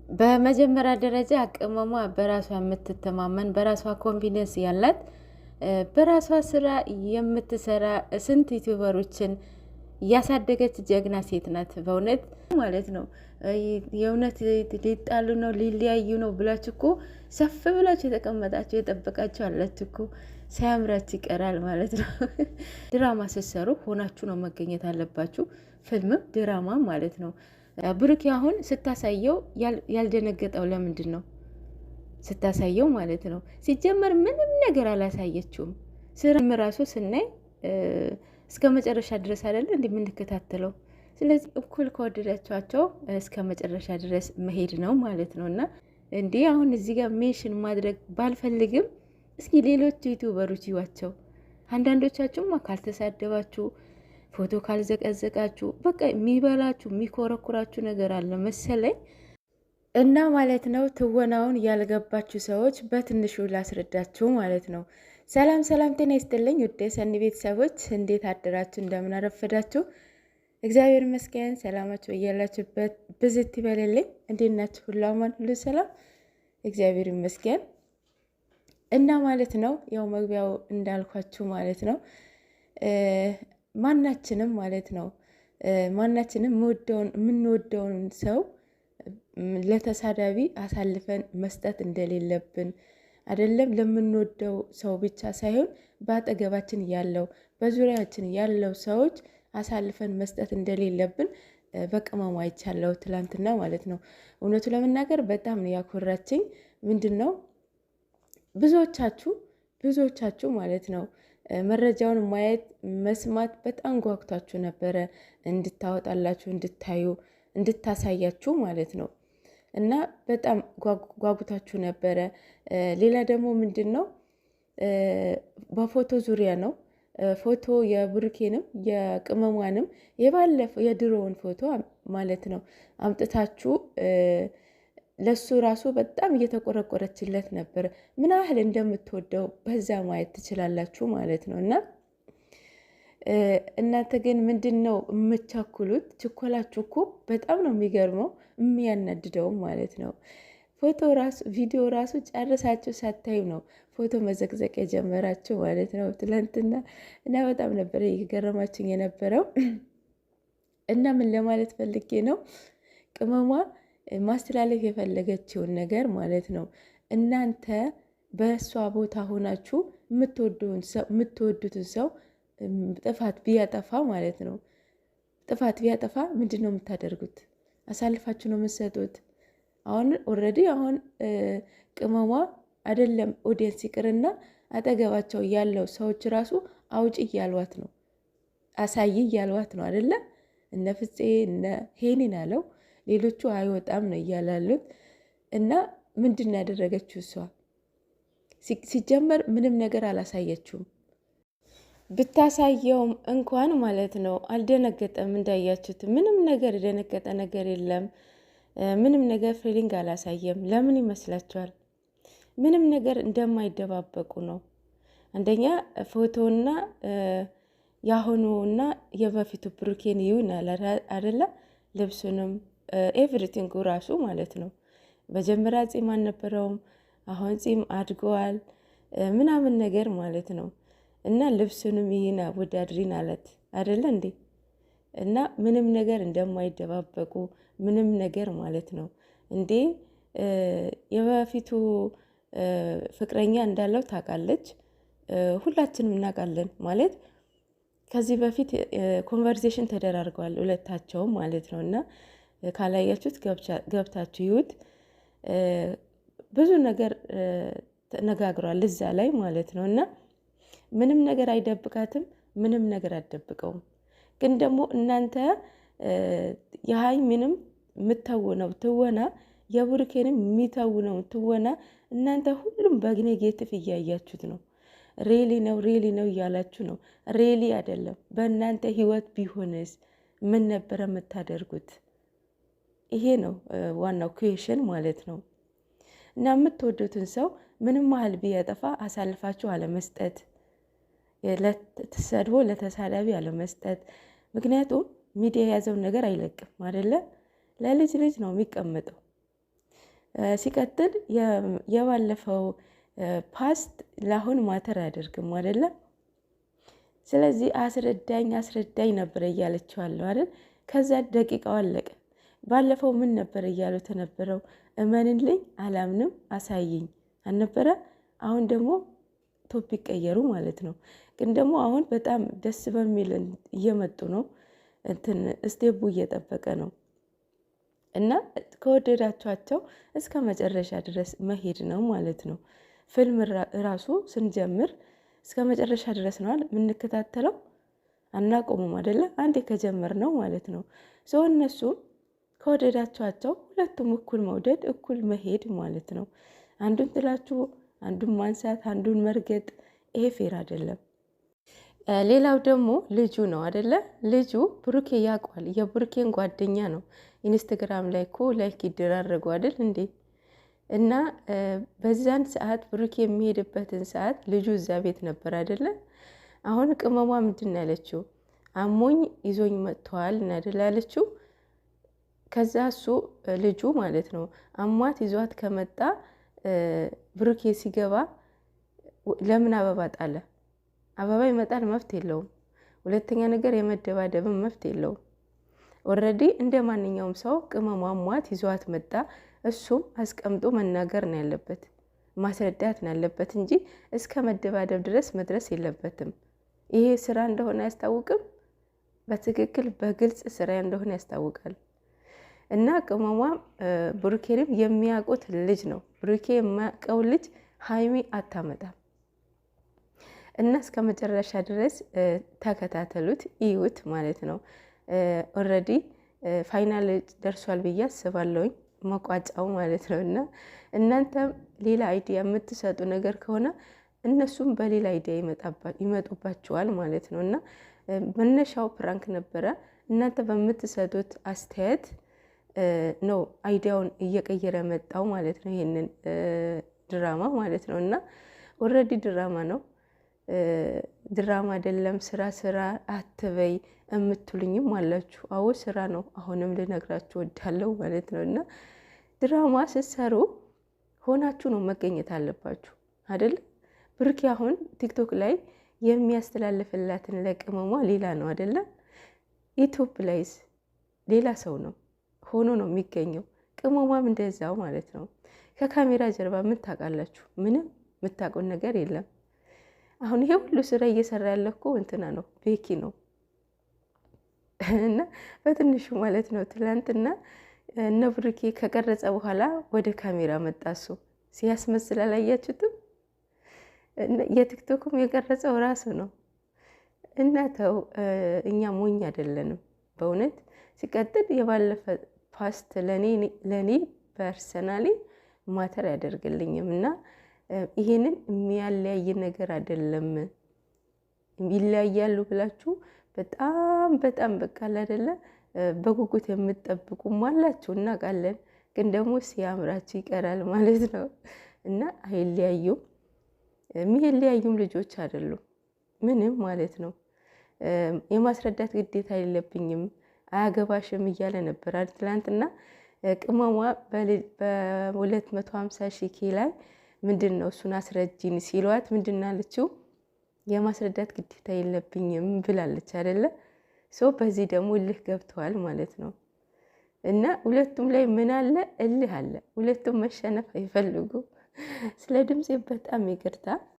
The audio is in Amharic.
በመጀመሪያ ደረጃ ቅመሟ በራሷ የምትተማመን በራሷ ኮንፊደንስ ያላት በራሷ ስራ የምትሰራ ስንት ዩቲዩበሮችን ያሳደገች ጀግና ሴት ናት። በእውነት ማለት ነው። የእውነት ሊጣሉ ነው ሊለያዩ ነው ብላችሁ እኮ ሰፍ ብላችሁ የተቀመጣችሁ የጠበቃችሁ አላችሁ እኮ ሳያምራችሁ ይቀራል ማለት ነው። ድራማ ስትሰሩ ሆናችሁ ነው መገኘት አለባችሁ። ፊልምም ድራማ ማለት ነው። ብሩኬ አሁን ስታሳየው ያልደነገጠው ለምንድን ነው? ስታሳየው ማለት ነው። ሲጀመር ምንም ነገር አላሳየችውም። ስራም ራሱ ስናይ እስከ መጨረሻ ድረስ አይደለ እንደምንከታተለው። ስለዚህ እኩል ከወደዳቸዋቸው እስከ መጨረሻ ድረስ መሄድ ነው ማለት ነው። እና እንዲህ አሁን እዚህ ጋር ሜንሽን ማድረግ ባልፈልግም እስኪ ሌሎች ዩቲዩበሮች ይዋቸው። አንዳንዶቻችሁም ካልተሳደባችሁ ፎቶ ካልዘቀዘቃችሁ በቃ የሚበላችሁ የሚኮረኩራችሁ ነገር አለ መሰለኝ። እና ማለት ነው ትወናውን ያልገባችሁ ሰዎች በትንሹ ላስረዳችሁ ማለት ነው። ሰላም ሰላም፣ ጤና ይስጥልኝ ውድ የሰኒ ቤተሰቦች፣ እንዴት አደራችሁ? እንደምን አረፈዳችሁ? እግዚአብሔር ይመስገን። ሰላማችሁ እያላችሁበት ብዝት ይበልልኝ። እንዴት ናችሁ? ሁሉ አማን፣ ሁሉ ሰላም፣ እግዚአብሔር ይመስገን። እና ማለት ነው ያው መግቢያው እንዳልኳችሁ ማለት ነው ማናችንም ማለት ነው ማናችንም የምንወደውን ሰው ለተሳዳቢ አሳልፈን መስጠት እንደሌለብን አይደለም። ለምንወደው ሰው ብቻ ሳይሆን በአጠገባችን ያለው በዙሪያችን ያለው ሰዎች አሳልፈን መስጠት እንደሌለብን በቅመሙ አይቻለው ትላንትና ማለት ነው። እውነቱ ለመናገር በጣም ነው ያኮራችኝ። ምንድን ነው ብዙዎቻችሁ ማለት ነው መረጃውን ማየት መስማት በጣም ጓጉታችሁ ነበረ፣ እንድታወጣላችሁ እንድታዩ እንድታሳያችሁ ማለት ነው። እና በጣም ጓጉታችሁ ነበረ። ሌላ ደግሞ ምንድን ነው በፎቶ ዙሪያ ነው። ፎቶ የብሩኬንም የቅመሟንም የባለፈው የድሮውን ፎቶ ማለት ነው አምጥታችሁ ለሱ ራሱ በጣም እየተቆረቆረችለት ነበር። ምን ያህል እንደምትወደው በዛ ማየት ትችላላችሁ ማለት ነው። እና እናንተ ግን ምንድን ነው የምቻኩሉት? ችኮላችሁ እኮ በጣም ነው የሚገርመው የሚያናድደውም ማለት ነው። ፎቶ ራሱ ቪዲዮ ራሱ ጨርሳችሁ ሳታዩ ነው ፎቶ መዘቅዘቅ የጀመራችሁ ማለት ነው ትላንትና። እና በጣም ነበር እየገረማችኝ የነበረው። እና ምን ለማለት ፈልጌ ነው ቅመሟ ማስተላለፍ የፈለገችውን ነገር ማለት ነው። እናንተ በእሷ ቦታ ሆናችሁ የምትወዱትን ሰው ጥፋት ቢያጠፋ ማለት ነው ጥፋት ቢያጠፋ ምንድን ነው የምታደርጉት? አሳልፋችሁ ነው የምትሰጡት? አሁን ኦልሬዲ አሁን ቅመሟ አይደለም ኦዲየንስ ይቅርና አጠገባቸው ያለው ሰዎች ራሱ አውጪ እያልዋት ነው፣ አሳይ እያልዋት ነው አይደለ? እነ ፍፄ እነ ሄኒን አለው ሌሎቹ አይወጣም ነው እያላሉት። እና ምንድን ነው ያደረገችው እሷ? ሲጀመር ምንም ነገር አላሳየችውም። ብታሳየውም እንኳን ማለት ነው አልደነገጠም። እንዳያችሁት ምንም ነገር የደነገጠ ነገር የለም። ምንም ነገር ፊሊንግ አላሳየም። ለምን ይመስላችኋል? ምንም ነገር እንደማይደባበቁ ነው። አንደኛ ፎቶና ያሁኑና የበፊቱ ብሩኬን ይሁን አይደለ? ልብሱንም ኤቭሪቲንጉ ራሱ ማለት ነው። መጀመሪያ ጺም አልነበረውም፣ አሁን ጺም አድገዋል ምናምን ነገር ማለት ነው። እና ልብሱንም ይህን አወዳድሪን አለት አይደለ እንዴ? እና ምንም ነገር እንደማይደባበቁ ምንም ነገር ማለት ነው እንዴ። የበፊቱ ፍቅረኛ እንዳለው ታውቃለች፣ ሁላችንም እናውቃለን ማለት ከዚህ በፊት ኮንቨርሴሽን ተደራርገዋል ሁለታቸውም ማለት ነው። እና ካላያችሁት ገብታችሁ ይዩት። ብዙ ነገር ተነጋግሯል እዛ ላይ ማለት ነው። እና ምንም ነገር አይደብቃትም፣ ምንም ነገር አትደብቀውም። ግን ደግሞ እናንተ የሀይሚንም የምተውነው ትወና የብሩኬንም የሚተውነው ትወና እናንተ ሁሉም በኔጌቲቭ እያያችሁት ነው። ሬሊ ነው እያላችሁ ነው። ሬሊ አይደለም። በእናንተ ህይወት ቢሆንስ ምን ነበረ የምታደርጉት? ይሄ ነው ዋናው ኩዌሽን ማለት ነው። እና የምትወዱትን ሰው ምንም ያህል ቢያጠፋ አሳልፋችሁ አለመስጠት፣ ተሰድቦ ለተሳዳቢ አለመስጠት። ምክንያቱም ሚዲያ የያዘውን ነገር አይለቅም አይደለ? ለልጅ ልጅ ነው የሚቀመጠው። ሲቀጥል የባለፈው ፓስት ለአሁን ማተር አያደርግም አይደለም። ስለዚህ አስረዳኝ ነበር እያለችዋለሁ አይደል? ከዛ ደቂቃው አለቀ። ባለፈው ምን ነበር እያሉ ተነበረው? እመንልኝ፣ አላምንም፣ አሳይኝ አልነበረ? አሁን ደግሞ ቶፒክ ቀየሩ ማለት ነው። ግን ደግሞ አሁን በጣም ደስ በሚል እየመጡ ነው። እንትን ስቴፑ እየጠበቀ ነው እና ከወደዳቸዋቸው እስከ መጨረሻ ድረስ መሄድ ነው ማለት ነው። ፊልም ራሱ ስንጀምር እስከ መጨረሻ ድረስ ነዋል የምንከታተለው፣ አናቆሙም አይደለ? አንዴ ከጀመር ነው ማለት ነው። ሰው እነሱም ከወደዳቸዋቸው ሁለቱም እኩል መውደድ እኩል መሄድ ማለት ነው። አንዱን ጥላችሁ አንዱን ማንሳት አንዱን መርገጥ ይሄ ፌር አይደለም። ሌላው ደግሞ ልጁ ነው አይደለ? ልጁ ብሩኬ ያውቋል። የብሩኬን ጓደኛ ነው። ኢንስታግራም ላይ እኮ ላይክ ይደራረጉ አይደል እንዴ? እና በዛን ሰዓት ብሩኬ የሚሄድበትን ሰዓት ልጁ እዛ ቤት ነበር አይደለ? አሁን ቅመሟ ምንድን ነው ያለችው? አሞኝ ይዞኝ መጥተዋል አይደል ያለችው። ከዛ እሱ ልጁ ማለት ነው አሟት ይዟት ከመጣ ብሩኬ ሲገባ ለምን አበባ ጣለ? አበባ ይመጣል መፍት የለውም። ሁለተኛ ነገር የመደባደብን መፍት የለውም። ኦልሬዲ እንደ ማንኛውም ሰው ቅመሟ አሟት ይዟት መጣ። እሱም አስቀምጦ መናገር ነው ያለበት፣ ማስረዳት ነው ያለበት እንጂ እስከ መደባደብ ድረስ መድረስ የለበትም። ይሄ ስራ እንደሆነ አያስታውቅም? በትክክል በግልጽ ስራ እንደሆነ ያስታውቃል። እና ቅመሟ ብሩኬንም የሚያውቁት ልጅ ነው። ብሩኬ የማያውቀው ልጅ ሀይሚ አታመጣም። እና እስከ መጨረሻ ድረስ ተከታተሉት፣ ይዩት ማለት ነው። ኦልሬዲ ፋይናል ደርሷል ብዬ አስባለሁኝ፣ መቋጫው ማለት ነው። እና እናንተም ሌላ አይዲያ የምትሰጡ ነገር ከሆነ እነሱም በሌላ አይዲያ ይመጡባችኋል ማለት ነው። እና መነሻው ፕራንክ ነበረ። እናንተ በምትሰጡት አስተያየት ነው አይዲያውን እየቀየረ መጣው ማለት ነው። ይሄንን ድራማ ማለት ነው። እና ኦልሬዲ ድራማ ነው፣ ድራማ አይደለም። ስራ አትበይ የምትሉኝም አላችሁ። አዎ ስራ ነው። አሁንም ልነግራችሁ ወዳለው ማለት ነው። እና ድራማ ስትሰሩ ሆናችሁ ነው መገኘት አለባችሁ አይደል? ብሩኬ አሁን ቲክቶክ ላይ የሚያስተላልፍላትን ለቅመሟ ሌላ ነው አይደለ? ዩቲዩብ ላይስ ሌላ ሰው ነው ሆኖ ነው የሚገኘው። ቅመሟም እንደዛው ማለት ነው። ከካሜራ ጀርባ ምን ታውቃላችሁ? ምንም የምታውቁን ነገር የለም። አሁን ይሄ ሁሉ ስራ እየሰራ ያለ እኮ እንትና ነው፣ ቤኪ ነው። እና በትንሹ ማለት ነው ትላንትና እነ ብሩኬ ከቀረጸ በኋላ ወደ ካሜራ መጣ። እሱ ሲያስመስል አላያችሁትም? የቲክቶክም የቀረጸው ራሱ ነው። እና ተው፣ እኛ ሞኝ አይደለንም በእውነት። ሲቀጥል የባለፈ ፓስት ለኔ ፐርሰናሊ ማተር ያደርግልኝም እና ይሄንን የሚያለያይ ነገር አይደለም። ይለያያሉ ብላችሁ በጣም በቃ አይደለ በጉጉት የምትጠብቁም አላችሁ፣ እናውቃለን። ግን ደግሞ ሲያምራችሁ ይቀራል ማለት ነው። እና አይለያዩም። የሚለያዩም ልጆች አይደሉም ምንም ማለት ነው። የማስረዳት ግዴታ የለብኝም አያገባሽም እያለ ነበር ትላንትና። ቅመሟ በ250 ሺህ ኬ ላይ ምንድን ነው እሱን አስረጂን ሲሏት ምንድን አለችው? የማስረዳት ግዴታ የለብኝም ብላለች አይደለ? ሰው በዚህ ደግሞ እልህ ገብተዋል ማለት ነው። እና ሁለቱም ላይ ምን አለ? እልህ አለ። ሁለቱም መሸነፍ አይፈልጉ። ስለ ድምፄ በጣም ይቅርታ።